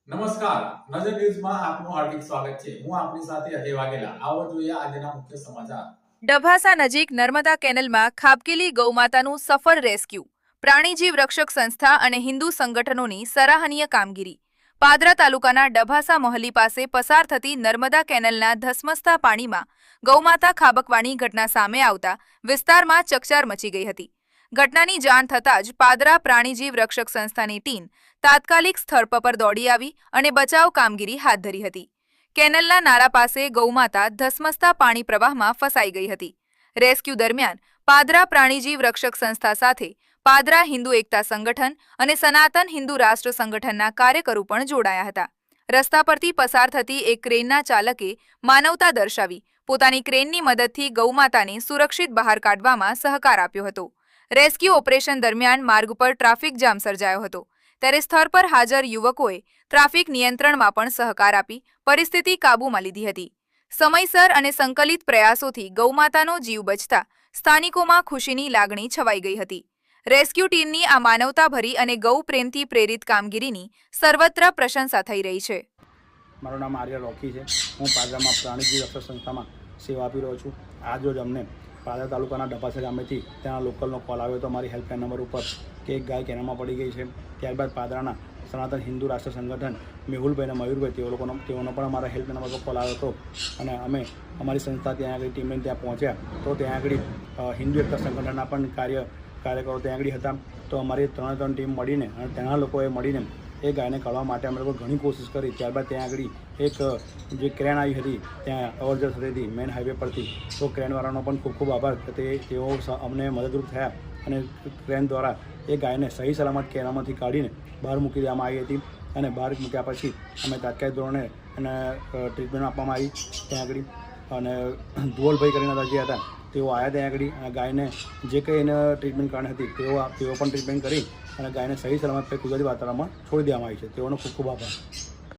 નમસ્કાર, નજર ન્યૂઝમાં આપનું હાર્દિક સ્વાગત છે. હું આપની સાથે અજય વાઘેલા. આવો જોઈએ આજના મુખ્ય સમાચાર. ડભાસા નજીક નર્મદા કેનલમાં ખાબકેલી ગૌમાતાનું સફળ રેસ્ક્યુ. પ્રાણીજીવ રક્ષક સંસ્થા અને હિન્દુ સંગઠનોની સરાહનીય કામગીરી. પાદરા તાલુકાના ડભાસા મોહલ્લી પાસે પસાર થતી નર્મદા કેનલના ધસમસતા પાણીમાં ગૌમાતા ખાબકવાની ઘટના સામે આવતા વિસ્તારમાં ચકચાર મચી ગઈ હતી. ઘટનાની જાણ થતાં જ પાદરા પ્રાણીજીવ રક્ષક સંસ્થાની ટીમ તાત્કાલિક સ્થળ પર દોડી આવી અને બચાવ કામગીરી હાથ ધરી હતી. કેનલના નાળા પાસે ગૌમાતા ધસમસતા પાણી પ્રવાહમાં ફસાઈ ગઈ હતી. રેસ્ક્યુ દરમિયાન પાદરા પ્રાણીજીવ રક્ષક સંસ્થા સાથે પાદરા હિન્દુ એકતા સંગઠન અને સનાતન હિન્દુ રાષ્ટ્ર સંગઠનના કાર્યકરો પણ જોડાયા હતા. રસ્તા પરથી પસાર થતી એક ક્રેનના ચાલકે માનવતા દર્શાવી પોતાની ક્રેનની મદદથી ગૌમાતાને સુરક્ષિત બહાર કાઢવામાં સહકાર આપ્યો હતો. રેસ્ક્યુ ઓપરેશન દરમિયાન માર્ગ પર ટ્રાફિક જામ સર્જાયો હતો. ત્યારે સ્થળ પર હાજર યુવકોએ ટ્રાફિક નિયંત્રણમાં પણ સહકાર આપી પરિસ્થિતિ કાબૂમાં લીધી હતી. સમયસર અને સંકલિત પ્રયાસોથી ગૌમાતાનો જીવ બચતા સ્થાનિકોમાં ખુશીની લાગણી છવાઈ ગઈ હતી. રેસ્ક્યુ ટીમની આ માનવતાભરી અને ગૌ પ્રેમથી પ્રેરિત કામગીરીની સર્વત્ર પ્રશંસા થઈ રહી છે. મારું નામ આર્ય રોકી છે. હું પાદરામાં પ્રાણીજીવ રક્ષક સંસ્થામાં સેવા આપી રહ્યો છું. આજરોજ અમને પાદરા તાલુકાના ડભાસા ગામેથી ત્યાં લોકલનો કોલ આવ્યો હતો અમારી હેલ્પલાઇન નંબર ઉપર કે એક ગાય કેનાલમાં પડી ગઈ છે. ત્યારબાદ પાદરાના સનાતન હિન્દુ રાષ્ટ્ર સંગઠન મેહુલભાઈ અને મયુરભાઈ તેઓનો પણ અમારા હેલ્પલાઇન નંબર પર કોલ આવ્યો હતો અને અમે અમારી સંસ્થા ત્યાં આગળ ટીમ લઈને ત્યાં પહોંચ્યા તો ત્યાં આગળ હિન્દુ એકતા સંગઠનના પણ કાર્યકરો ત્યાં આગળ હતા. તો અમારી ત્રણ ટીમ મળીને અને ત્યાંના લોકોએ મળીને એ ગાયને કાઢવા માટે અમે લોકો ઘણી કોશિશ કરી. ત્યારબાદ ત્યાં આગળ એક જે ક્રેન આવી હતી ત્યાં અવરજવર થતી હતી મેઇન હાઈવે પરથી, તો ક્રેનવાળાનો પણ ખૂબ ખૂબ આભાર. તેઓ અમને મદદરૂપ થયા અને ક્રેન દ્વારા એ ગાયને સહી સલામત કેનાલમાંથી કાઢીને બહાર મૂકી દેવામાં આવી હતી. અને બહાર મૂક્યા પછી અમે તાત્કાલિક ધોરણે અને ટ્રીટમેન્ટ આપવામાં આવી ત્યાં આગળ. અને ધુવલભાઈ કરીને દર્દી હતા તેઓ આવ્યા ત્યાં આગળ અને ગાયને જે કંઈ એને ટ્રીટમેન્ટ કરવાની હતી તેઓ પણ ટ્રીટમેન્ટ કરી અને ગાયને સહી સલામત કુદરતી વાતાવરણમાં છોડી દેવામાં આવી છે. તેઓનો ખૂબ ખૂબ આભાર.